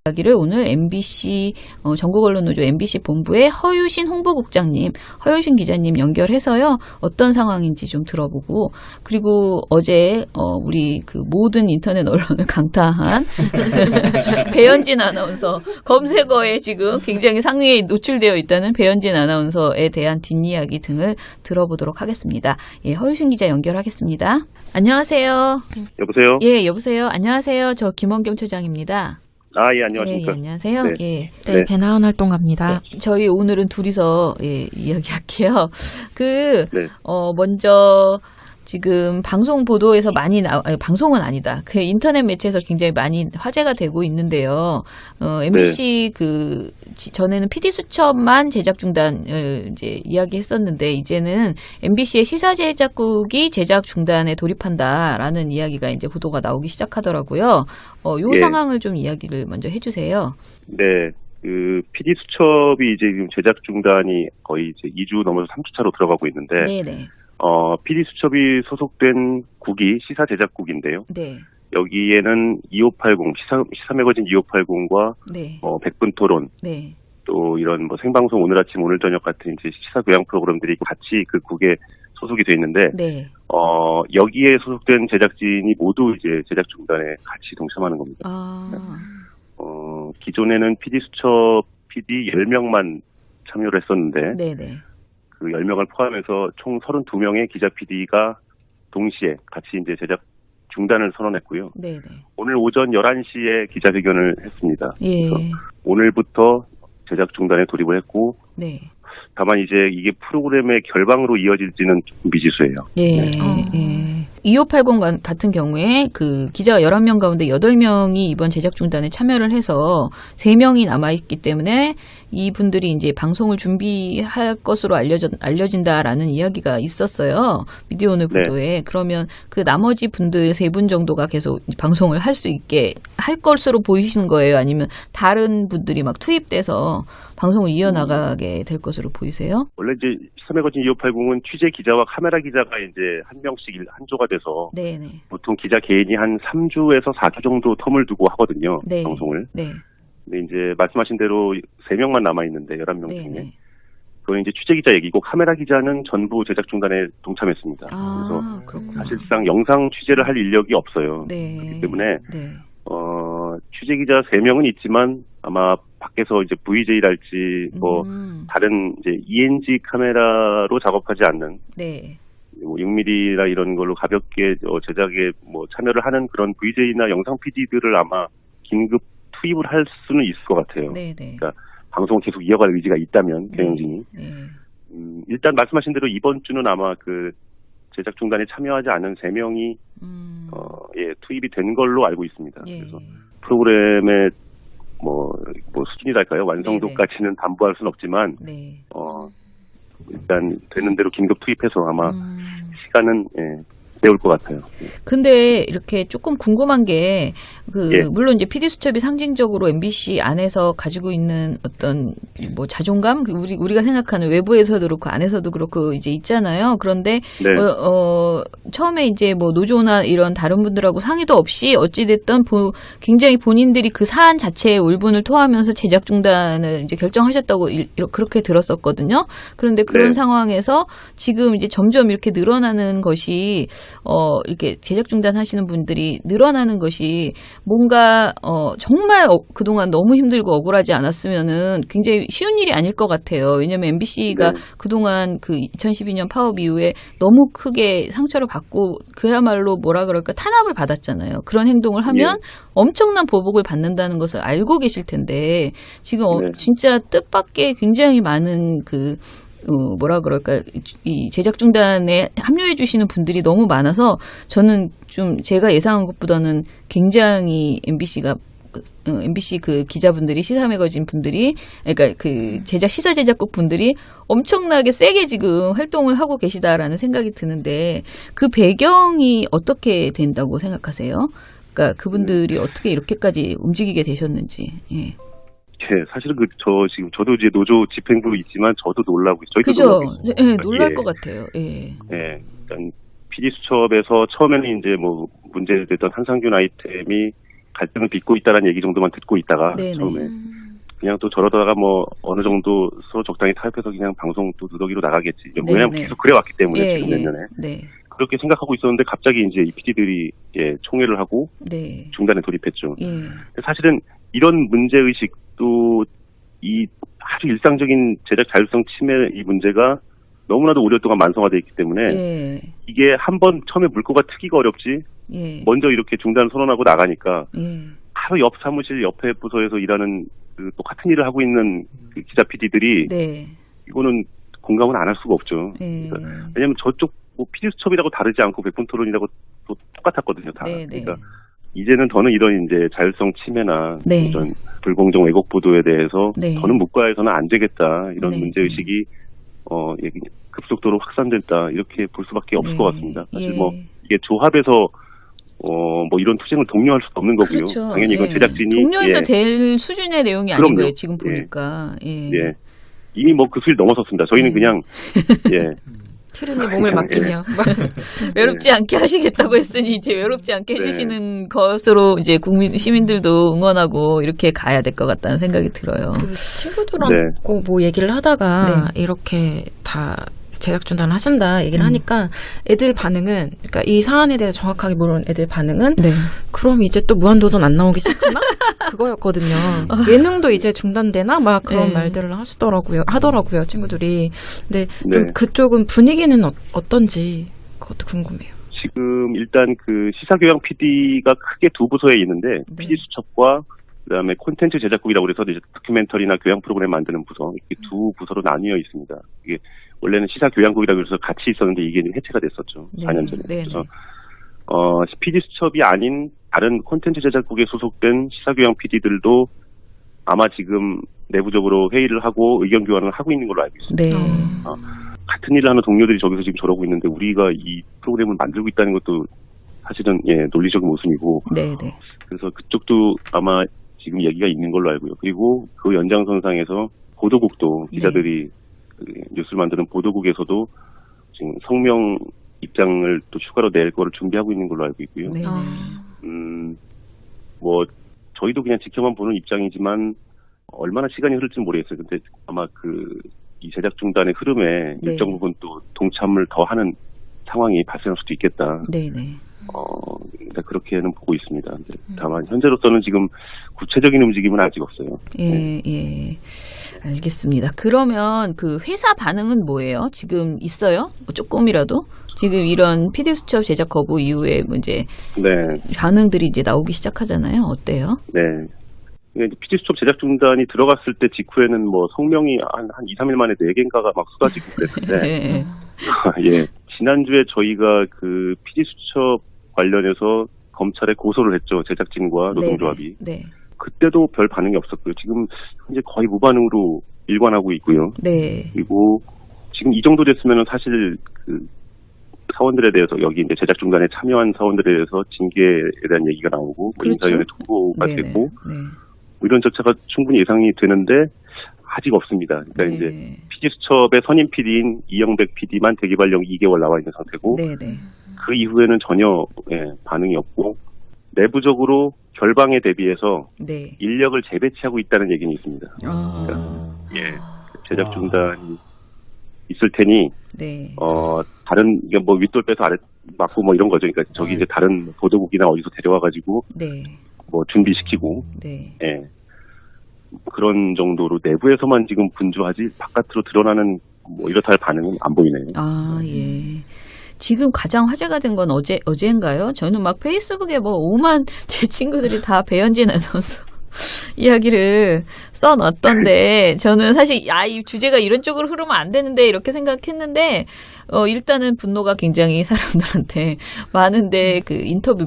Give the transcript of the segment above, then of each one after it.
이야기를 오늘 MBC 전국언론노조 MBC 본부의 허유신 홍보국장님, 허유신 기자님 연결해서요. 어떤 상황인지 좀 들어보고, 그리고 어제 우리 그 모든 인터넷 언론을 강타한 배현진 아나운서 검색어에 지금 굉장히 상위에 노출되어 있다는 배현진 아나운서에 대한 뒷이야기 등을 들어보도록 하겠습니다. 예, 허유신 기자 연결하겠습니다. 안녕하세요. 여보세요? 예, 여보세요. 안녕하세요. 저 김원경 처장입니다. 예, 안녕하십니까. 예, 안녕하세요. 네. 예. 네, 배나은 활동가입니다. 저희 오늘은 둘이서 이야기할게요. 네. 먼저 지금 방송 보도에서 많이 방송은 아니다. 그 인터넷 매체에서 굉장히 많이 화제가 되고 있는데요. MBC 전에는 PD 수첩만 제작 중단을 이제 이야기했었는데 이제는 MBC의 시사 제작국이 제작 중단에 돌입한다라는 이야기가 이제 보도가 나오기 시작하더라고요. 요 예. 상황을 좀 이야기를 먼저 해주세요. 네. PD 수첩이 이제 지금 제작 중단이 거의 이제 2주 넘어서 3주차로 들어가고 있는데, 네네. PD 수첩이 소속된 국이 시사 제작국인데요. 네. 여기에는 2580, 시사 매거진 2580과, 네. 100분 토론, 네. 또 이런 뭐 생방송 오늘 아침 오늘 저녁 같은 이제 시사 교양 프로그램들이 같이 그 국에 소속이 돼 있는데, 네. 여기에 소속된 제작진이 모두 이제 제작 중단에 같이 동참하는 겁니다. 기존에는 PD 수첩 PD 10명만 참여를 했었는데, 네네. 그 10명을 포함해서 총 32명의 기자 PD가 동시에 같이 이제 제작 중단을 선언했고요. 네네. 오늘 오전 11시에 기자회견을 했습니다. 예. 그래서 오늘부터 제작 중단에 돌입을 했고, 네. 다만 이제 이게 프로그램의 결방으로 이어질지는 좀 미지수예요. 예. 예. 2580 같은 경우에 그 기자 11명 가운데 8명이 이번 제작 중단에 참여를 해서 3명이 남아있기 때문에 이분들이 이제 방송을 준비할 것으로 알려진다라는 이야기가 있었어요. 미디어 오늘 보도에. 그러면 그 나머지 분들 3분 정도가 계속 방송을 할 수 있게 할 것으로 보이시는 거예요? 아니면 다른 분들이 막 투입돼서 방송을 이어나가게 될 것으로 보이세요? 원래 이제 시사매거진 2580은 취재 기자와 카메라 기자가 이제 한 명씩 한 조가 돼서 네네. 보통 기자 개인이 한 3주에서 4주 정도 텀을 두고 하거든요. 네. 방송을. 네. 근데 이제 말씀하신 대로 3명만 남아있는데 11명 네. 중에. 네. 그건 이제 취재 기자 얘기고 카메라 기자는 전부 제작 중단에 동참했습니다. 그래서 그렇구나. 사실상 영상 취재를 할 인력이 없어요. 네. 그렇기 때문에 네. 취재 기자 3명은 있지만 아마 밖에서 이제 VJ랄지 뭐 다른 이제 ENG 카메라로 작업하지 않는 네. 뭐 6mm라 이런 걸로 가볍게 제작에 뭐 참여를 하는 그런 VJ나 영상 PD들을 아마 긴급 투입을 할 수는 있을 것 같아요. 네. 네. 그러니까 방송을 계속 이어갈 의지가 있다면 경영진이. 네. 일단 말씀하신 대로 이번 주는 아마 그 제작 중단에 참여하지 않은 3명이 투입이 된 걸로 알고 있습니다. 예. 그래서 프로그램의 뭐 수준이랄까요? 완성도까지는 담보할 수는 없지만 네. 일단 되는 대로 긴급 투입해서 아마 시간은 때울 것 같아요. 근데 이렇게 조금 궁금한 게 물론 이제 PD 수첩이 상징적으로 MBC 안에서 가지고 있는 어떤 뭐 자존감, 우리가 생각하는 외부에서도 그렇고 안에서도 그렇고 이제 있잖아요. 그런데 처음에 이제 뭐 노조나 이런 다른 분들하고 상의도 없이 어찌 됐든 굉장히 본인들이 그 사안 자체에 울분을 토하면서 제작 중단을 이제 결정하셨다고 그렇게 들었었거든요. 그런데 그런 상황에서 지금 이제 점점 이렇게 늘어나는 것이 이렇게 제작 중단하시는 분들이 늘어나는 것이 뭔가 정말 그동안 너무 힘들고 억울하지 않았으면은 굉장히 쉬운 일이 아닐 것 같아요. 왜냐하면 MBC가 그동안 그 2012년 파업 이후에 너무 크게 상처를 받고 그야말로 뭐라 그럴까 탄압을 받았잖아요. 그런 행동을 하면 엄청난 보복을 받는다는 것을 알고 계실 텐데 지금 진짜 뜻밖의 굉장히 많은 뭐라 그럴까, 이 제작 중단에 합류해 주시는 분들이 너무 많아서 저는 좀 제가 예상한 것보다는 굉장히 MBC 그 기자분들이 시사 매거진 분들이 그러니까 그 시사 제작국 분들이 엄청나게 세게 지금 활동을 하고 계시다라는 생각이 드는데 그 배경이 어떻게 된다고 생각하세요? 그러니까 그분들이 어떻게 이렇게까지 움직이게 되셨는지. 예. 사실은 지금 저도 이제 노조 집행부로 있지만 저도 놀라고 있어요. 그죠? 네, 놀랄 것 같아요. 예. 네, 일단 PD 수첩에서 처음에는 이제 뭐 문제됐던 한상균 아이템이 갈등을 빚고 있다는 얘기 정도만 듣고 있다가 네네. 처음에 그냥 또 저러다가 뭐 어느 정도 서로 적당히 타협해서 그냥 방송 또 누더기로 나가겠지. 왜냐면 네네. 계속 그래왔기 때문에 예, 지금 예. 몇 년에. 네. 그렇게 생각하고 있었는데 갑자기 이제 이 PD들이 총회를 하고 네. 중단에 돌입했죠. 예. 사실은 이런 문제의식도 이 아주 일상적인 제작 자율성 침해 이 문제가 너무나도 오랫동안 만성화되어 있기 때문에 예. 이게 한번 처음에 물꼬가 트기가 어렵지 예. 먼저 이렇게 중단 선언하고 나가니까 예. 바로 옆 사무실 옆에 부서에서 일하는 그 똑같은 일을 하고 있는 그 기자 PD들이 네. 이거는 공감은 안 할 수가 없죠. 예. 그러니까 왜냐하면 저쪽 뭐 PD수첩이라고 다르지 않고 백분 토론이라고 또 똑같았거든요. 다. 네, 네. 그러니까 이제는 더는 이런 이제 자율성 침해나 네. 이런 불공정 왜곡 보도에 대해서 네. 더는 묵과해서는 안 되겠다 이런 네. 문제의식이 급속도로 확산됐다 이렇게 볼 수밖에 없을 네. 것 같습니다. 사실 예. 뭐 이게 조합에서 뭐 이런 투쟁을 독려할 수도 없는 거고요. 그렇죠. 당연히 이건 예. 제작진이 동료에서 될 수준의 내용이 아닌 그럼요. 거예요. 지금 예. 보니까. 예. 예. 이미 뭐 그 수위 넘어섰습니다. 저희는 그냥 예. 티르니 몸을 맡기냐. 외롭지 않게 하시겠다고 했으니 이제 외롭지 않게 해주시는 것으로 이제 시민들도 응원하고 이렇게 가야 될 것 같다는 생각이 들어요. 그 친구들하고 뭐 얘기를 하다가 이렇게 다 제작 중단을 하신다 얘기를 하니까 애들 반응은, 그러니까 이 사안에 대해서 정확하게 모르는 애들 반응은 그럼 이제 또 무한도전 안 나오기 시작하나? 그거였거든요. 예능도 이제 중단되나? 막 그런 말들을 하더라고요, 친구들이. 근데 좀 그쪽은 분위기는 어떤지 그것도 궁금해요. 지금 일단 그 시사교양 PD가 크게 두 부서에 있는데 PD 수첩과 그다음에 콘텐츠 제작국이라고 그래서 이제 다큐멘터리나 교양 프로그램 만드는 부서 이렇게 두 부서로 나뉘어 있습니다. 이게 원래는 시사교양국이라고 해서 같이 있었는데 이게 해체가 됐었죠. 4년 전에. 그래서 PD 수첩이 아닌 다른 콘텐츠 제작국에 소속된 시사교양 PD들도 아마 지금 내부적으로 회의를 하고 의견 교환을 하고 있는 걸로 알고 있습니다. 네. 같은 일을 하는 동료들이 저기서 지금 저러고 있는데 우리가 이 프로그램을 만들고 있다는 것도 사실은 논리적인 모순이고. 네. 그래서 그쪽도 아마 지금 얘기가 있는 걸로 알고요. 그리고 그 연장선상에서 보도국도 기자들이 그 뉴스를 만드는 보도국에서도 지금 성명 입장을 또 추가로 낼 거를 준비하고 있는 걸로 알고 있고요. 네. 뭐 저희도 그냥 지켜만 보는 입장이지만 얼마나 시간이 흐를지는 모르겠어요. 근데 아마 이 제작 중단의 흐름에 일정 부분 또 동참을 더 하는 상황이 발생할 수도 있겠다. 네네. 그렇게는 보고 있습니다. 다만 현재로서는 지금 구체적인 움직임은 아직 없어요. 예. 알겠습니다. 그러면 그 회사 반응은 뭐예요? 지금 있어요? 뭐 조금이라도? 지금 이런 PD수첩 제작 거부 이후에 뭐 이제 반응들이 이제 나오기 시작하잖아요. 어때요? 네. PD수첩 제작 중단이 들어갔을 때 직후에는 뭐 성명이 한 2, 3일 만에 4개인가가 막 쏟아지고 그랬는데 예. 지난주에 저희가 그 PD수첩 관련해서 검찰에 고소를 했죠. 제작진과 노동조합이. 네. 그때도 별 반응이 없었고요. 지금 현재 거의 무반응으로 일관하고 있고요. 네. 그리고 지금 이 정도 됐으면 사실 그 사원들에 대해서 여기 이제 제작 중단에 참여한 사원들에 대해서 징계에 대한 얘기가 나오고 인사위원회 통보가 되고 뭐 이런 절차가 충분히 예상이 되는데 아직 없습니다. 그러니까 이제 PD수첩의 선임 PD인 이영백 PD만 대기발령 2개월 나와 있는 상태고 그 이후에는 전혀 반응이 없고 내부적으로 결방에 대비해서 인력을 재배치하고 있다는 얘기는 있습니다. 그러니까 제작 중단이 있을 테니 다른 이게 뭐 윗돌 빼서 아래 맞고 뭐 이런 거죠. 그러니까 저기 이제 다른 보도국이나 어디서 데려와 가지고 뭐 준비시키고 그런 정도로 내부에서만 지금 분주하지 바깥으로 드러나는 뭐 이렇다 할 반응은 안 보이네요. 지금 가장 화제가 된 건 어제인가요? 저는 막 페이스북에 뭐 오만 제 친구들이 다 배현진 아나운서 이야기를 써놨던데 저는 사실 이 주제가 이런 쪽으로 흐르면 안 되는데 이렇게 생각했는데 일단은 분노가 굉장히 사람들한테 많은데 그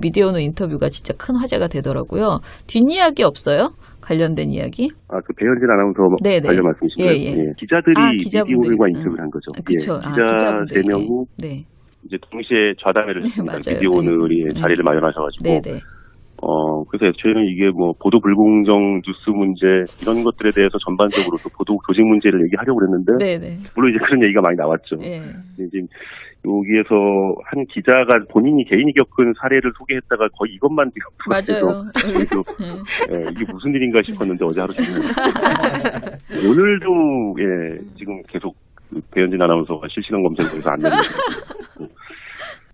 미디어오늘 인터뷰가 진짜 큰 화제가 되더라고요. 뒷이야기 없어요? 관련된 이야기? 그 배현진 아나운서 관련 말씀이신가요? 기자들이 미디어오늘과 인터뷰를 한 거죠. 그쵸. 기자 3명이 이제 동시에 좌담회를 했습니다. 미디어오늘이 자리를 마련하셔가지고. 그래서 저희는 이게 뭐 보도 불공정 뉴스 문제 이런 것들에 대해서 전반적으로 또 보도 조직 문제를 얘기하려고 그랬는데 물론 이제 그런 얘기가 많이 나왔죠. 지금 여기에서 한 기자가 본인이 개인이 겪은 사례를 소개했다가 거의 이것만 맞아요. 이게 무슨 일인가 싶었는데 어제 하루 종일 오늘도 지금 계속 배현진 아나운서가 실시간 검색에서 안 내리고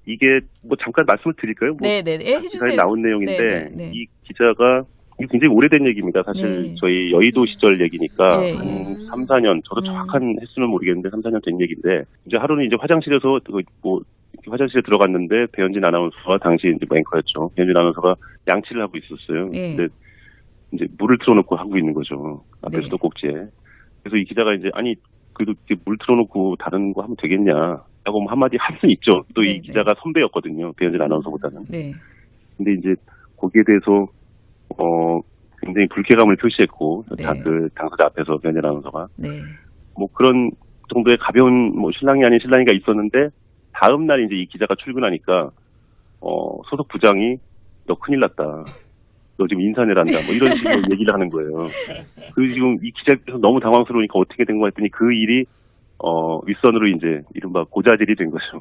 이게 뭐 잠깐 말씀을 드릴까요? 해주세요. 나온 내용인데 이 기자가 이게 굉장히 오래된 얘기입니다. 사실 저희 여의도 시절 얘기니까 한 3, 4년, 저도 정확한 횟수는 모르겠는데 3, 4년 된 얘기인데 이제 하루는 이제 화장실에서 화장실에 들어갔는데 배현진 아나운서가 당시 이제 앵커였죠. 배현진 아나운서가 양치를 하고 있었어요. 근데 이제 물을 틀어놓고 하고 있는 거죠. 앞에 수도꼭지에. 그래서 이 기자가 이제 아니 그래도 물 틀어놓고 다른 거 하면 되겠냐라고 한마디 할 수는 있죠. 또 이 기자가 선배였거든요. 배현진 아나운서보다는. 근데 이제 거기에 대해서 굉장히 불쾌감을 표시했고, 그 당사자 앞에서 배현진 아나운서가. 뭐 그런 정도의 가벼운 신랑이 아닌 신랑이가 있었는데, 다음날 이제 이 기자가 출근하니까, 소속 부장이, 너 큰일 났다. 너 지금 인사내란다. 뭐 이런 식으로 얘기를 하는 거예요. 그리고 지금 이 기자께서 너무 당황스러우니까 어떻게 된 거 했더니 그 일이, 윗선으로 이제 이른바 고자질이 된 거죠.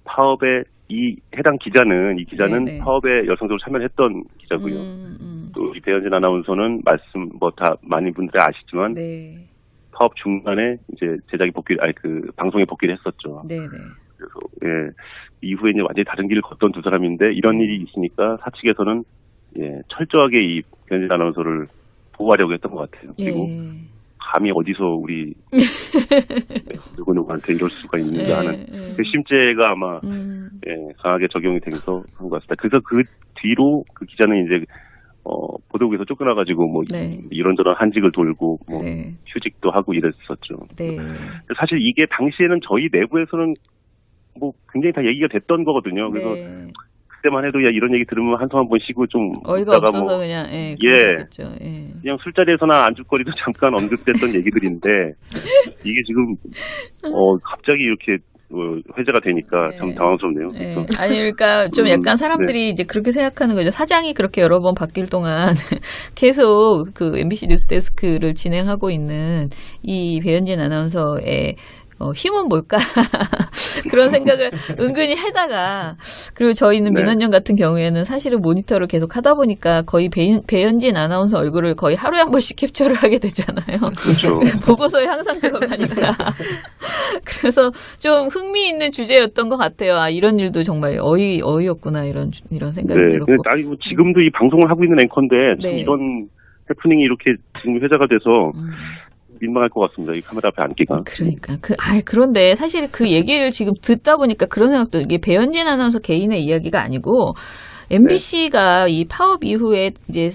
파업에 이 기자는 파업에 열성적으로 참여했던 기자고요. 또 이 배현진 아나운서는 말씀 다 많은 분들이 아시지만 파업 중간에 이제 제작이 방송에 복귀를 했었죠. 그래서 이후에 이제 완전히 다른 길을 걷던 두 사람인데 이런 일이 있으니까 사측에서는 철저하게 이 배현진 아나운서를 보호하려고 했던 것 같아요. 그리고 감히 어디서 우리 누구한테 이럴 수가 있는가 하는 그 심죄가 아마 강하게 적용이 되면서 한 것 같습니다. 그래서 그 뒤로 그 기자는 이제 보도국에서 쫓겨나가지고 이런저런 한직을 돌고 휴직도 하고 이랬었죠. 사실 이게 당시에는 저희 내부에서는 굉장히 다 얘기가 됐던 거거든요. 그래서 그때만 해도 이런 얘기 들으면 한숨 한번 쉬고 좀 어이가 없어서 그냥 그냥 술자리에서나 안주거리도 잠깐 언급됐던 얘기들인데 이게 지금 갑자기 이렇게 회자가 되니까 참 당황스럽네요. 아니 그러니까 좀 약간 사람들이 이제 그렇게 생각하는 거죠. 사장이 그렇게 여러 번 바뀔 동안 계속 그 MBC 뉴스데스크를 진행하고 있는 이 배현진 아나운서의 힘은 뭘까? 그런 생각을 은근히 하다가, 그리고 저희는 민원연 같은 경우에는 사실은 모니터를 계속 하다 보니까 거의 배현진 아나운서 얼굴을 거의 하루에 한 번씩 캡처를 하게 되잖아요. 그렇죠. 보고서에 항상 들어가니까. 그래서 좀 흥미있는 주제였던 것 같아요. 이런 일도 정말 어이없구나, 이런 생각이 들었고. 지금도 이 방송을 하고 있는 앵커인데, 참 이런 해프닝이 이렇게 지금 회자가 돼서, 민망할 것 같습니다. 이 카메라 앞에 앉기가. 그러니까 그런데 사실 그 얘기를 지금 듣다 보니까 그런 생각도 이게 배현진 아나운서 개인의 이야기가 아니고 MBC가 이 파업 이후에 이제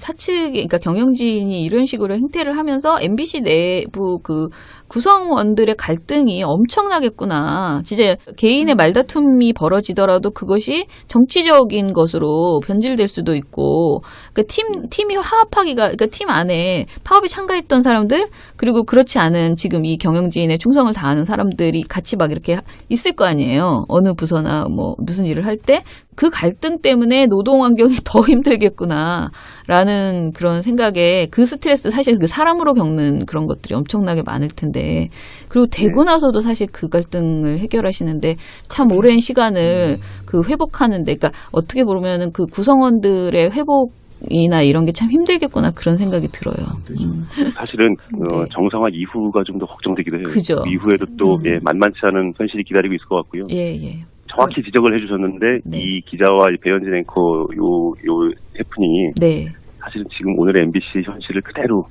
그러니까 경영진이 이런 식으로 행태를 하면서 MBC 내부 그 구성원들의 갈등이 엄청나겠구나. 진짜 개인의 말다툼이 벌어지더라도 그것이 정치적인 것으로 변질될 수도 있고, 그러니까 팀이 그러니까 팀 안에 파업에 참가했던 사람들, 그리고 그렇지 않은 지금 이 경영진의 충성을 다하는 사람들이 같이 막 이렇게 있을 거 아니에요. 어느 부서나 무슨 일을 할 때 그 갈등 때문에 노동 환경이 더 힘들겠구나라는 그런 생각에 그 스트레스 사실 그 사람으로 겪는 그런 것들이 엄청나게 많을 텐데, 그리고 되고 나서도 사실 그 갈등을 해결하시는데 참 오랜 시간을 그 회복하는데, 그러니까 어떻게 보면은 그 구성원들의 회복이나 이런 게 참 힘들겠구나 그런 생각이 들어요. 사실은 정상화 이후가 좀 더 걱정되기도 해요. 그죠. 이후에도 또 만만치 않은 현실이 기다리고 있을 것 같고요. 정확히 지적을 해주셨는데 이 기자와 배현진 앵커 요 해프닝이 사실은 지금 오늘의 MBC 현실을 그대로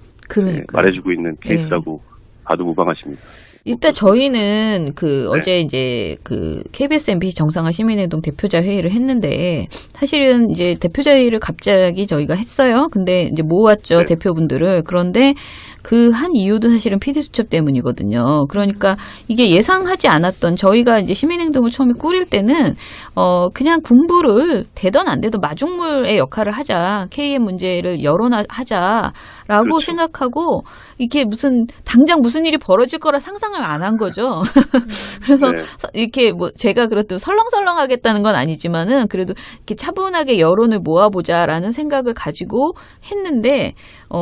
말해주고 있는 케이스라고 봐도 무방하십니다. 일단 저희는 어제 이제 KBS MBC 정상화 시민행동 대표자 회의를 했는데, 사실은 이제 대표자 회의를 갑자기 저희가 했어요. 근데 이제 모았죠, 대표분들을. 그런데 그 한 이유도 사실은 PD수첩 때문이거든요. 그러니까 이게 예상하지 않았던, 저희가 이제 시민행동을 처음에 꾸릴 때는 그냥 군부를 되던 안 되던 마중물의 역할을 하자, KM 문제를 열어하자라고 생각하고, 이게 당장 무슨 일이 벌어질 거라 상상 상상을 안 한 거죠. 그래서 네. 이렇게 뭐 제가 그래도 설렁설렁하겠다는 건 아니지만은 그래도 이렇게 차분하게 여론을 모아보자라는 생각을 가지고 했는데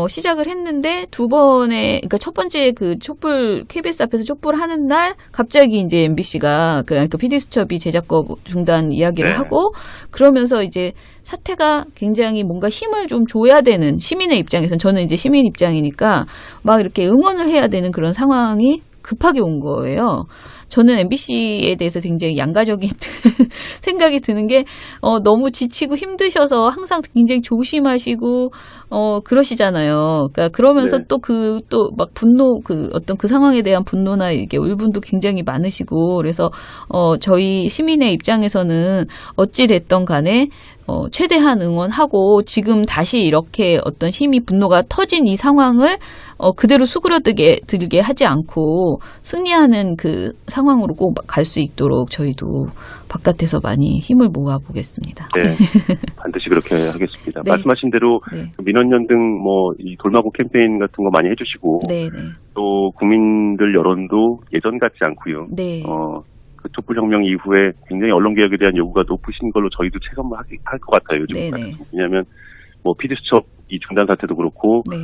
시작을 했는데 두 번에 그러니까 첫 번째 그 촛불 KBS 앞에서 촛불 하는 날 갑자기 이제 MBC가 그 PD수첩이 제작거 중단 이야기를 네. 하고 그러면서 이제 사태가 굉장히 뭔가 힘을 좀 줘야 되는 시민의 입장에서는 저는 이제 시민 입장이니까 막 이렇게 응원을 해야 되는 그런 상황이 급하게 온 거예요. 저는 MBC에 대해서 굉장히 양가적인 생각이 드는 게 너무 지치고 힘드셔서 항상 굉장히 조심하시고 그러시잖아요. 그러니까 그러면서 네. 또 막 분노 어떤 그 상황에 대한 분노나 이게 울분도 굉장히 많으시고 그래서 저희 시민의 입장에서는 어찌 됐던 간에 최대한 응원하고 지금 다시 이렇게 어떤 힘이 분노가 터진 이 상황을 그대로 수그러들게 하지 않고 승리하는 그 상황으로 꼭 갈 수 있도록 저희도 바깥에서 많이 힘을 모아 보겠습니다. 네, 반드시 그렇게 하겠습니다. 네. 말씀하신 대로 네. 민원연등 이 돌마고 캠페인 같은 거 많이 해주시고 네, 또 국민들 여론도 예전 같지 않고요. 네. 그 촛불혁명 이후에 굉장히 언론개혁에 대한 요구가 높으신 걸로 저희도 체감을 할 것 같아요. 요즘 네네. 왜냐하면 PD수첩 이 중단 사태도 그렇고 네.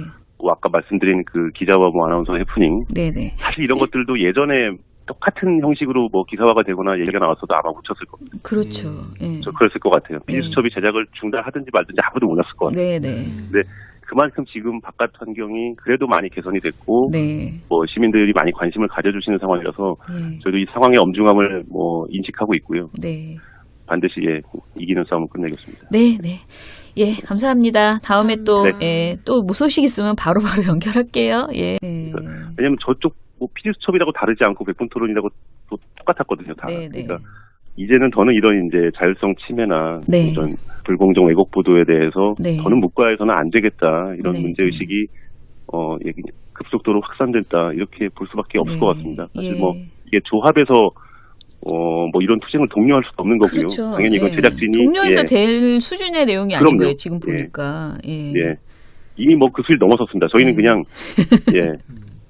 아까 말씀드린 그 기자와 아나운서 해프닝 네네. 사실 이런 것들도 예전에 똑같은 형식으로 기사화가 되거나 얘기가 나왔어도 아마 묻혔을 겁니다. 그렇죠. 예. 저 그랬을 것 같아요. PD수첩이 제작을 중단하든지 말든지 아무도 몰랐을 것 같아요. 네네. 근데 그만큼 지금 바깥 환경이 그래도 많이 개선이 됐고 네. 시민들이 많이 관심을 가져주시는 상황이라서 예. 저희도 이 상황의 엄중함을 인식하고 있고요. 네. 반드시 이기는 싸움을 끝내겠습니다. 네, 네. 예, 감사합니다. 다음에 네. 또 소식 있으면 바로바로 연결할게요. 예. 왜냐면 저쪽 PD수첩이라고 다르지 않고 백분토론이라고 또 똑같았거든요. 다. 네, 네. 그러니까 이제는 더는 이런 이제 자율성 침해나 네. 이런 불공정 왜곡 보도에 대해서 네. 더는 묵과해서는 안 되겠다 이런 네. 문제 의식이 급속도로 확산됐다 이렇게 볼 수밖에 없을 네. 것 같습니다. 사실 예. 이게 조합에서 이런 투쟁을 독려할 수도 없는 거고요. 그렇죠. 당연히 이건 예. 제작진이 독려해서 될 수준의 내용이 아닌 그럼요. 거예요. 지금 보니까. 예. 예. 이미 그 수위 넘어섰습니다. 저희는 그냥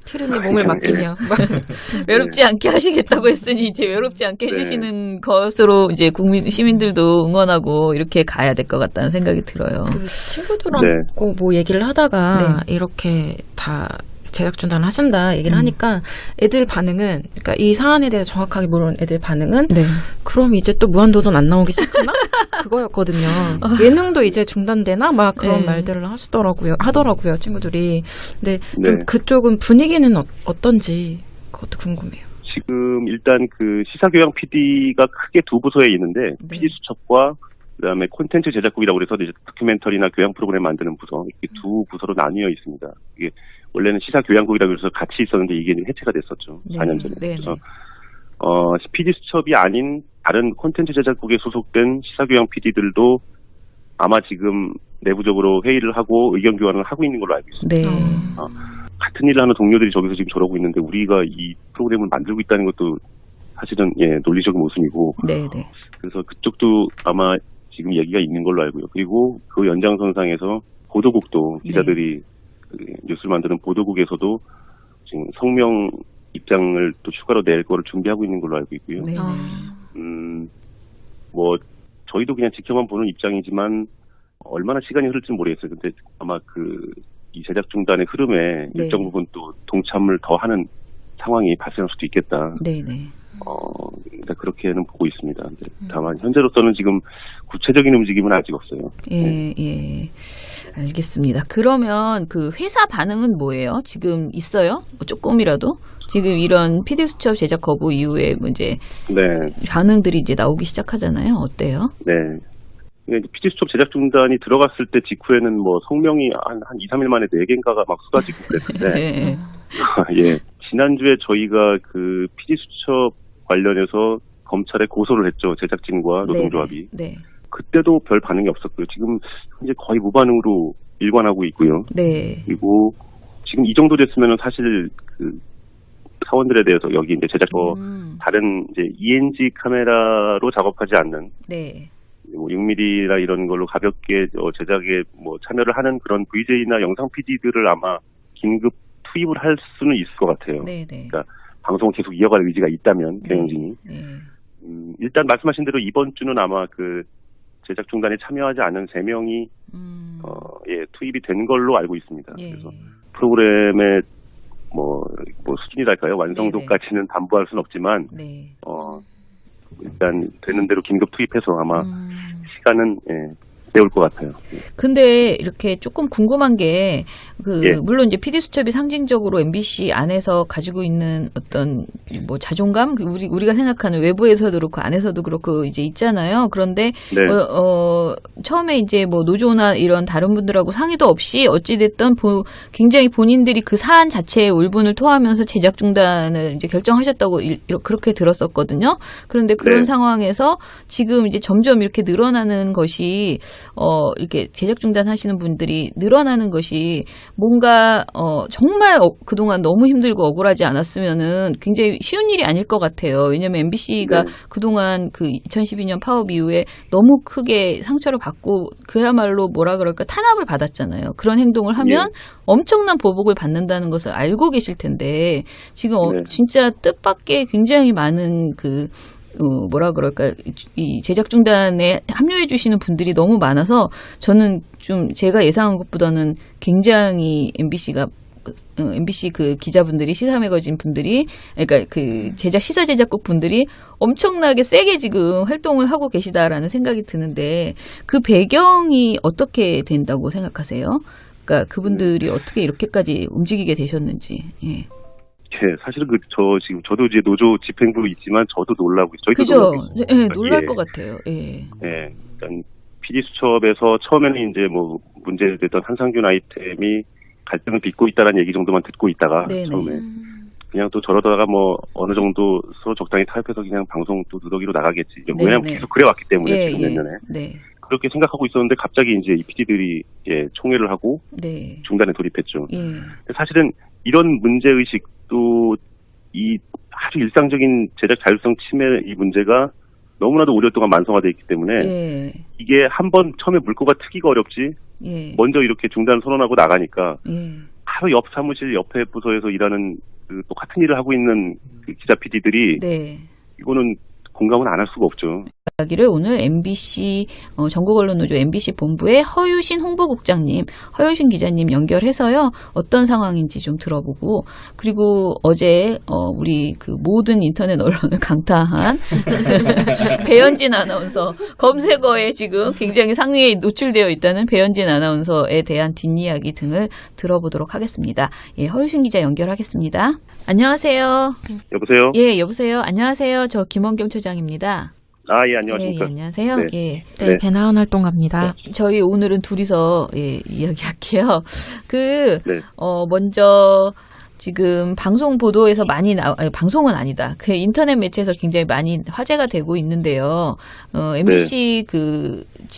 트름이 몸을 맡기며 외롭지 않게 하시겠다고 했으니 이제 외롭지 않게 해주시는 것으로 이제 시민들도 응원하고 이렇게 가야 될 것 같다는 생각이 들어요. 그 친구들하고 뭐 얘기를 하다가 이렇게 다 제작 중단을 하신다 얘기를 하니까 애들 반응은 그러니까 이 사안에 대해 정확하게 모르는 애들 반응은 그럼 이제 또 무한도전 안 나오기 시작하나? 그거였거든요. 예능도 이제 중단되나? 막 그런 말들을 하더라고요 친구들이. 근데 좀 그쪽은 분위기는 어떤지 그것도 궁금해요. 지금 일단 그 시사교양 PD가 크게 두 부서에 있는데 PD수첩과 그다음에 콘텐츠 제작국이라고 그래서 이제 다큐멘터리나 교양 프로그램 만드는 부서 이렇게 두 부서로 나뉘어 있습니다. 이게 원래는 시사교양국이라고 해서 같이 있었는데 이게 해체가 됐었죠. 4년 전에. 그래서 PD수첩이 아닌 다른 콘텐츠 제작국에 소속된 시사교양 PD들도 아마 지금 내부적으로 회의를 하고 의견 교환을 하고 있는 걸로 알고 있습니다. 같은 일을 하는 동료들이 저기서 지금 저러고 있는데 우리가 이 프로그램을 만들고 있다는 것도 사실은 논리적인 모순이고 그래서 그쪽도 아마 지금 얘기가 있는 걸로 알고요. 그리고 그 연장선상에서 보도국도 기자들이 뉴스를 만드는 보도국에서도 지금 성명 입장을 또 추가로 낼 거를 준비하고 있는 걸로 알고 있고요. 저희도 그냥 지켜만 보는 입장이지만 얼마나 시간이 흐를지는 모르겠어요. 근데 아마 이 제작 중단의 흐름에 일정 부분 또 동참을 더 하는 상황이 발생할 수도 있겠다. 그렇게는 보고 있습니다. 다만 현재로서는 지금 구체적인 움직임은 아직 없어요. 예. 알겠습니다. 그러면 그 회사 반응은 뭐예요? 지금 있어요? 조금이라도? 지금 이런 PD수첩 제작 거부 이후에 이제 반응들이 이제 나오기 시작하잖아요. 어때요? PD수첩 제작 중단이 들어갔을 때 직후에는 성명이 한 2, 3일 만에 4개인가가 막 쏟아지고 그랬는데 지난주에 저희가 그 PD수첩 관련해서 검찰에 고소를 했죠. 제작진과 노동조합이. 그때도 별 반응이 없었고요. 지금 현재 거의 무반응으로 일관하고 있고요. 그리고 지금 이 정도 됐으면 사실 그 사원들에 대해서 여기 이제 다른 이제 ENG 카메라로 작업하지 않는 6mm나 이런 걸로 가볍게 제작에 참여를 하는 그런 VJ나 영상 PD들을 아마 긴급 투입을 할 수는 있을 것 같아요. 그러니까 방송을 계속 이어갈 의지가 있다면 경영진이 일단 말씀하신 대로 이번 주는 아마 그 제작 중단에 참여하지 않은 3명이 투입이 된 걸로 알고 있습니다. 그래서 프로그램의 뭐 수준이랄까요? 완성도까지는 담보할 수는 없지만 일단 되는 대로 긴급 투입해서 아마 시간은 내올 것 같아요. 근데 이렇게 조금 궁금한 게 물론 이제 PD 수첩이 상징적으로 MBC 안에서 가지고 있는 어떤 뭐 자존감, 우리가 생각하는 외부에서도 그렇고 안에서도 그렇고 이제 있잖아요. 그런데 처음에 이제 뭐 노조나 이런 다른 분들하고 상의도 없이 어찌 됐든 굉장히 본인들이 그 사안 자체에 울분을 토하면서 제작 중단을 이제 결정하셨다고 그렇게 들었었거든요. 그런데 그런 상황에서 지금 이제 점점 이렇게 늘어나는 것이 이렇게 제작 중단하시는 분들이 늘어나는 것이 뭔가 정말 그동안 너무 힘들고 억울하지 않았으면은 굉장히 쉬운 일이 아닐 것 같아요. 왜냐하면 MBC가 그동안 그 2012년 파업 이후에 너무 크게 상처를 받고 그야말로 뭐라 그럴까 탄압을 받았잖아요. 그런 행동을 하면 엄청난 보복을 받는다는 것을 알고 계실 텐데 지금 진짜 뜻밖의 굉장히 많은 뭐라 그럴까, 이 제작 중단에 합류해 주시는 분들이 너무 많아서 저는 좀 제가 예상한 것보다는 굉장히 MBC 그 기자분들이, 시사 매거진 분들이, 그러니까 그 시사 제작국 분들이 엄청나게 세게 지금 활동을 하고 계시다라는 생각이 드는데 그 배경이 어떻게 된다고 생각하세요? 그러니까 그분들이 어떻게 이렇게까지 움직이게 되셨는지. 사실은 저도 이제 노조 집행부로 있지만 저도 놀라고 있어요. 그죠? 놀랄 것 같아요. 일단 PD 수첩에서 처음에는 이제 뭐 문제됐던 한상균 아이템이 갈등을 빚고 있다라는 얘기 정도만 듣고 있다가 처음에 그냥 또 저러다가 뭐 어느 정도 서로 적당히 타협해서 그냥 방송 또 누더기로 나가겠지. 왜냐면 계속 그래왔기 때문에 지금 몇 년에. 그렇게 생각하고 있었는데 갑자기 이제 이 PD들이 총회를 하고 중단에 돌입했죠. 사실은 이런 문제의식도 이 아주 일상적인 제작 자율성 침해 이 문제가 너무나도 오랫동안 만성화되어 있기 때문에 이게 한번 처음에 물꼬가 트기가 어렵지 먼저 이렇게 중단 선언하고 나가니까 바로 옆 사무실 옆에 부서에서 일하는 그 똑같은 일을 하고 있는 그 기자 PD들이 이거는 공감은 안 할 수가 없죠. 이야기를 오늘 MBC 전국언론노조 MBC 본부의 허유신 홍보국장님, 허유신 기자님 연결해서요. 어떤 상황인지 좀 들어보고 그리고 어제 우리 그 모든 인터넷 언론을 강타한 배현진 아나운서 검색어에 지금 굉장히 상위에 노출되어 있다는 배현진 아나운서에 대한 뒷이야기 등을 들어보도록 하겠습니다. 허유신 기자 연결하겠습니다. 안녕하세요. 여보세요? 여보세요. 안녕하세요. 저 김원경 처장입니다. 안녕하십니까. 안녕하세요. 배나은 활동가입니다. 저희 오늘은 둘이서 이야기할게요. 먼저 지금 방송 보도에서 많이 방송은 아니다. 그 인터넷 매체에서 굉장히 많이 화제가 되고 있는데요. MBC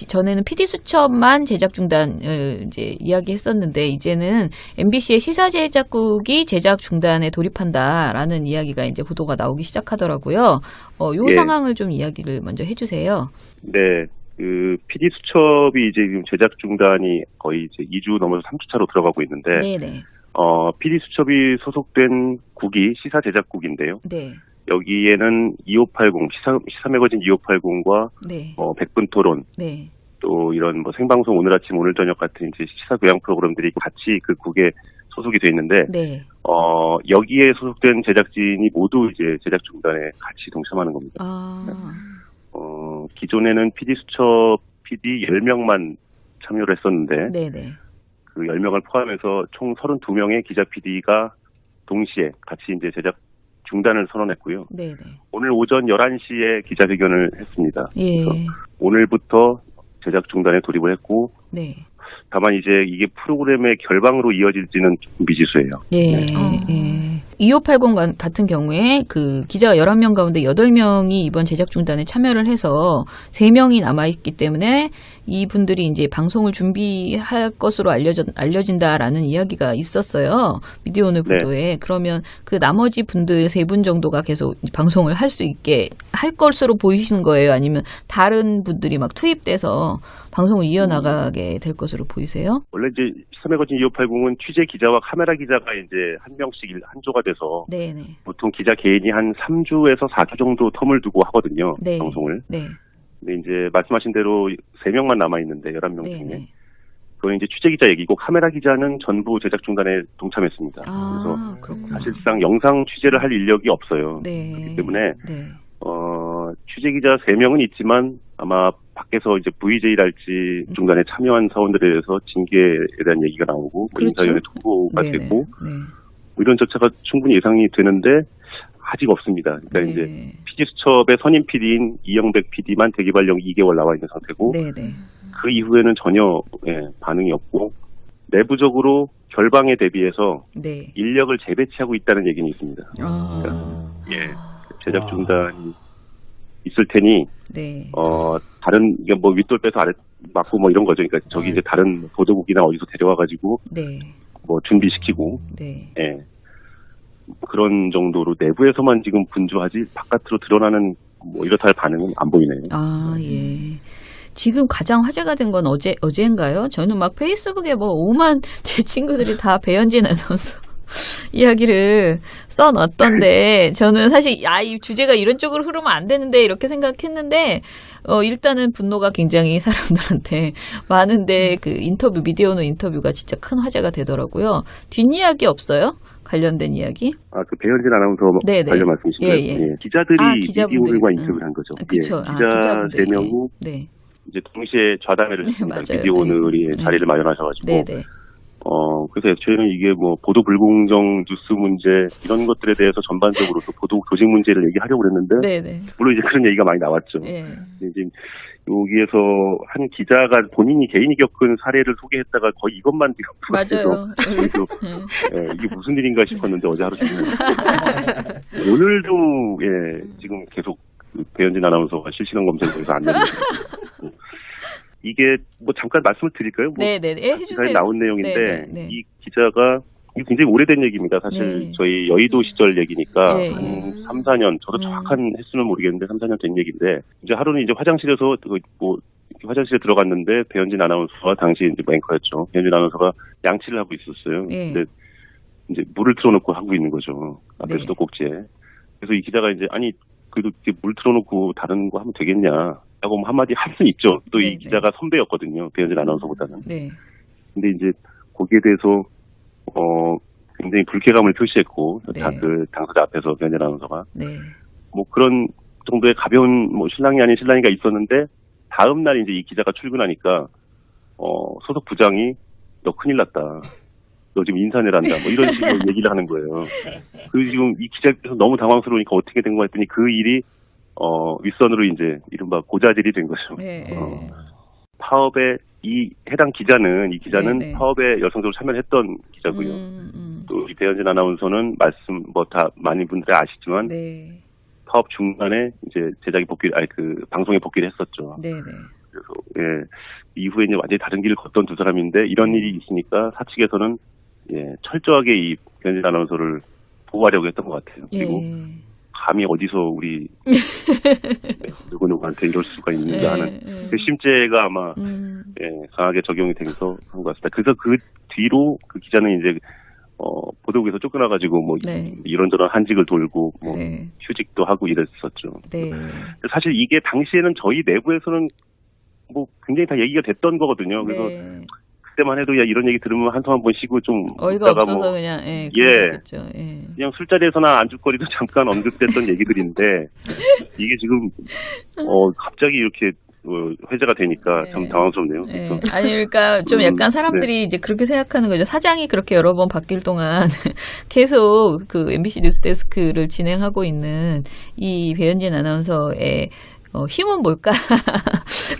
전에는 PD 수첩만 제작 중단을 이제 이야기했었는데 이제는 MBC의 시사 제작국이 제작 중단에 돌입한다라는 이야기가 이제 보도가 나오기 시작하더라고요. 요 상황을 좀 이야기를 먼저 해주세요. 그 PD 수첩이 이제 지금 제작 중단이 거의 이제 2주 넘어서 3주차로 들어가고 있는데. PD 수첩이 소속된 국이 시사 제작국인데요. 여기에는 2580 시사 매거진 2580과 백분 토론 또 이런 뭐 생방송 오늘 아침 오늘 저녁 같은 이제 시사 교양 프로그램들이 같이 그 국에 소속이 돼 있는데 여기에 소속된 제작진이 모두 이제 제작 중단에 같이 동참하는 겁니다. 기존에는 PD 수첩 PD 10명만 참여를 했었는데 그 10명을 포함해서 총 32명의 기자 PD가 동시에 같이 이제 제작 중단을 선언했고요. 오늘 오전 11시에 기자회견을 했습니다. 그래서 오늘부터 제작 중단에 돌입을 했고 다만 이제 이게 프로그램의 결방으로 이어질지는 조금 미지수예요. 2580 같은 경우에 그 기자가 11명 가운데 8명이 이번 제작 중단에 참여를 해서 3명이 남아있기 때문에 이분들이 이제 방송을 준비할 것으로 알려진다라는 이야기가 있었어요. 미디어오늘 보도에. 그러면 그 나머지 분들 3분 정도가 계속 방송을 할 수 있게 할 것으로 보이시는 거예요? 아니면 다른 분들이 막 투입돼서 방송을 이어나가게 될 것으로 보이세요? 원래 이제 참여거진 2580은 취재 기자와 카메라 기자가 이제 한 명씩 한 조가 돼서 네네. 보통 기자 개인이 한 3주에서 4주 정도 텀을 두고 하거든요. 네. 방송을. 네. 근데 이제 말씀하신 대로 3명만 남아 있는데 11명 네네. 중에 그건 이제 취재 기자 얘기고 카메라 기자는 전부 제작 중단에 동참했습니다. 그래서 그렇구나. 사실상 영상 취재를 할 인력이 없어요. 네. 그렇기 때문에 네. 취재 기자 3명은 있지만 아마 밖에서 이제 VJ랄지 중간에 참여한 사원들에 대해서 징계에 대한 얘기가 나오고 그렇죠. 인사위원회 통보가 네네. 되고 네. 뭐 이런 절차가 충분히 예상이 되는데 아직 없습니다. 그러니까 네. 이제 PD수첩의 선임 PD인 이영백 PD만 대기발령 2개월 나와 있는 상태고 네네. 그 이후에는 전혀 반응이 없고 내부적으로 결방에 대비해서 네. 인력을 재배치하고 있다는 얘기는 있습니다. 제작 중단이 있을 테니 네. 다른 이게 뭐 윗돌 빼서 아래 맞고 뭐 이런 거죠. 그러니까 저기 이제 다른 보도국이나 어디서 데려와 가지고 네. 뭐 준비시키고 네. 그런 정도로 내부에서만 지금 분주하지 바깥으로 드러나는 뭐 이렇다 할 반응은 안 보이네요. 예. 지금 가장 화제가 된 건 어제인가요? 저는 막 페이스북에 뭐 오만 제 친구들이 다 배현진 아나운서 이야기를 써놨던데 저는 사실 이 주제가 이런 쪽으로 흐르면 안 되는데 이렇게 생각했는데 일단은 분노가 굉장히 사람들한테 많은데 그 인터뷰 미디어오늘 인터뷰가 진짜 큰 화제가 되더라고요. 뒷이야기 없어요? 관련된 이야기? 그 배현진 아나운서 관련 말씀이신가요? 기자들이 미디어오늘과 인터뷰를 한 거죠. 그렇죠. 기자 3명이 이제 동시에 좌담회를 했습니다. 미디어오늘이 자리를 마련하셔가지고. 네네. 그래서 저희는 이게 뭐 보도 불공정 뉴스 문제 이런 것들에 대해서 전반적으로 또 보도 조직 문제를 얘기하려고 그랬는데 네네. 물론 이제 그런 얘기가 많이 나왔죠. 이제 여기에서 한 기자가 본인이 개인이 겪은 사례를 소개했다가 거의 이것만 맞아요. 이게 무슨 일인가 싶었는데 어제 하루 종일 오늘도 지금 계속 배현진 아나운서가 실시간 검색에서 안 되는 이게 뭐 잠깐 말씀을 드릴까요? 네네. 해주세요. 나온 내용인데 네네. 이 기자가 이게 굉장히 오래된 얘기입니다. 사실 저희 여의도 시절 얘기니까 한 3, 4년 저도 정확한 횟수는 모르겠는데 3, 4년 된 얘기인데 이제 하루는 이제 화장실에서 뭐 화장실에 들어갔는데 배현진 아나운서가 당시 이제 앵커였죠. 배현진 아나운서가 양치를 하고 있었어요. 근데 이제 물을 틀어놓고 하고 있는 거죠. 앞에 수도꼭지에. 그래서 이 기자가 이제 그래도 물 틀어놓고 다른 거 하면 되겠냐. 라고 한마디 할 수 있죠. 또 이 기자가 선배였거든요. 배현진 아나운서보다는. 근데 이제 거기에 대해서 굉장히 불쾌감을 표시했고 그 당사자 앞에서 배현진 아나운서가 뭐 그런 정도의 가벼운 뭐 신랑이 아닌 신랑이가 있었는데 다음 날 이제 이 기자가 출근하니까 소속 부장이 너 큰일 났다. 너 지금 인사내란다. 뭐 이런 식으로 얘기를 하는 거예요. 그리고 지금 이 기자께서 너무 당황스러우니까 어떻게 된 거 했더니 그 일이 윗선으로 이제 이른바 고자질이 된 거죠. 파업에 이 기자는 파업에 열성적으로 참여를 했던 기자고요. 또 이 배현진 아나운서는 다 많은 분들이 아시지만 파업 중간에 이제 방송에 복귀를 했었죠. 그래서 이후에 이제 완전히 다른 길을 걷던 두 사람인데 이런 일이 있으니까 사측에서는 철저하게 이 배현진 아나운서를 보호하려고 했던 것 같아요. 그리고 감히 어디서 우리 누구한테 이럴 수가 있는가 하는 그 심죄가 아마 강하게 적용이 되면서 한 것 같습니다. 그래서 그 뒤로 그 기자는 이제 보도국에서 쫓겨나가지고 뭐 이런저런 한직을 돌고 뭐 휴직도 하고 이랬었죠. 사실 이게 당시에는 저희 내부에서는 뭐 굉장히 다 얘기가 됐던 거거든요. 그래서 그때만 해도 이런 얘기 들으면 한숨 한번 쉬고 좀 어이가 없어서 그냥 그냥 술자리에서나 안주거리도 잠깐 언급됐던 얘기들인데 이게 지금 갑자기 이렇게 회자가 되니까 참 당황스럽네요. 그러니까 좀 약간 사람들이 이제 그렇게 생각하는 거죠. 사장이 그렇게 여러 번 바뀔 동안 계속 그 MBC 뉴스데스크를 진행하고 있는 이 배현진 아나운서의 힘은 뭘까?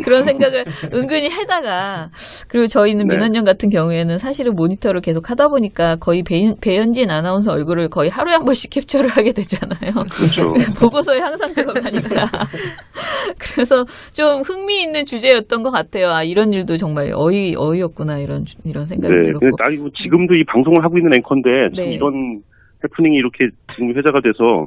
그런 생각을 은근히 하다가, 그리고 저희는 민원연 같은 경우에는 사실은 모니터를 계속 하다 보니까 거의 배현진 아나운서 얼굴을 거의 하루에 한 번씩 capture를 하게 되잖아요. 그렇죠. 보고서에 항상 들어가니까. 그래서 좀 흥미있는 주제였던 것 같아요. 이런 일도 정말 어이없구나, 이런 생각이 들었고. 지금도 이 방송을 하고 있는 앵커인데, 이런 해프닝이 이렇게 지금 회자가 돼서,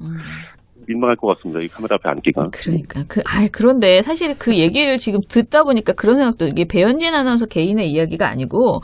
민망할 것 같습니다. 이 카메라 앞에 앉기가. 그러니까 그런데 사실 그 얘기를 지금 듣다 보니까 그런 생각도 이게 배현진 아나운서 개인의 이야기가 아니고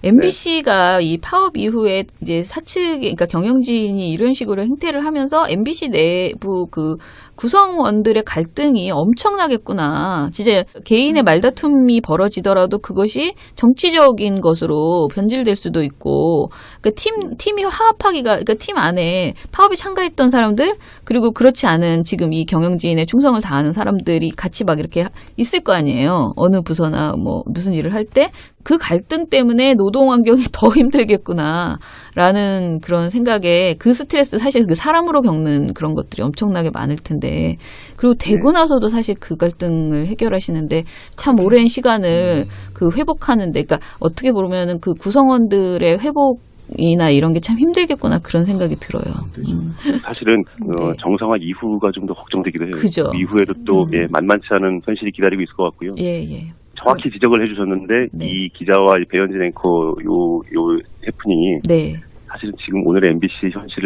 MBC가 이 파업 이후에 이제 사측, 그러니까 경영진이 이런 식으로 행태를 하면서 MBC 내부 그 구성원들의 갈등이 엄청나겠구나. 진짜 개인의 말다툼이 벌어지더라도 그것이 정치적인 것으로 변질될 수도 있고, 그러니까 팀이 화합하기가, 그러니까 팀 안에 파업에 참가했던 사람들, 그리고 그렇지 않은 지금 이 경영진의 충성을 다하는 사람들이 같이 막 이렇게 있을 거 아니에요. 어느 부서나 뭐 무슨 일을 할 때 그 갈등 때문에 노동 환경이 더 힘들겠구나라는 그런 생각에 그 스트레스 사실 그 사람으로 겪는 그런 것들이 엄청나게 많을 텐데 그리고 되고 나서도 사실 그 갈등을 해결하시는데 참 오랜 시간을 그 회복하는데 그러니까 어떻게 보면은 그 구성원들의 회복이나 이런 게 참 힘들겠구나 그런 생각이 들어요. 사실은 정상화 이후가 좀 더 걱정되기도 해요. 그죠. 이후에도 또 만만치 않은 현실이 기다리고 있을 것 같고요. 예. 정확히 지적을 해주셨는데 이 기자와 배현진 앵커 요 해프닝이 사실은 지금 오늘의 MBC 현실을